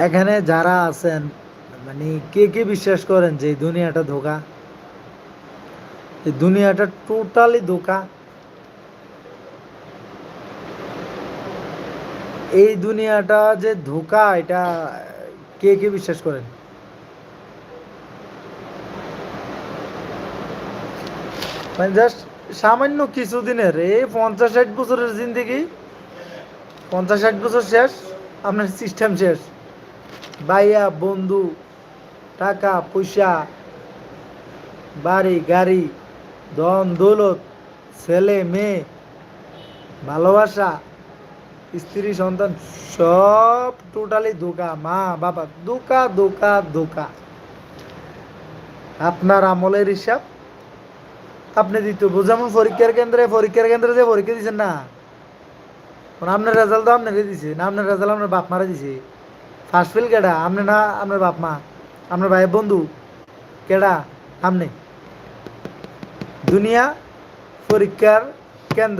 এখানে যারা আছেন, মানে কে কে বিশ্বাস করেন যে এই দুনিয়াটা ধোঁকা? এই দুনিয়াটা টোটালি ধোঁকা। এই দুনিয়াটা যে ধোঁকা, এটা কে কে বিশ্বাস করেন? মানে জাস্ট সামান্য কিছুদিনের, এই 50-60 বছরের জিন্দেগি, 50-60 বছর শেষ, আপনার সিস্টেম শেষ। ভাইয়া বন্ধু, টাকা পয়সা, বাড়ি গাড়ি, ধন দৌলত, ছেলে মেয়ে, ভালোবাসা, স্ত্রী সন্তান, সব টোটালি ধোকা। মা বাবা, ধোকা ধোকা ধোকা। আপনার আমলের হিসাব আপনি দিতে যেমন পরীক্ষার কেন্দ্রে যে পরীক্ষা দিচ্ছেন না, মানে আপনার রেজাল্ট তো আপনারই দিছে না, আপনার রেজাল্ট আপনার বাপ মারা দিছে। ফার্স্ট ফেল কেডা? আপনি না আপনার বাপ মা? আপনার ভাইয়ের বন্ধু কেডা? আপনি। দুনিয়া পরীক্ষার কেন্দ্র।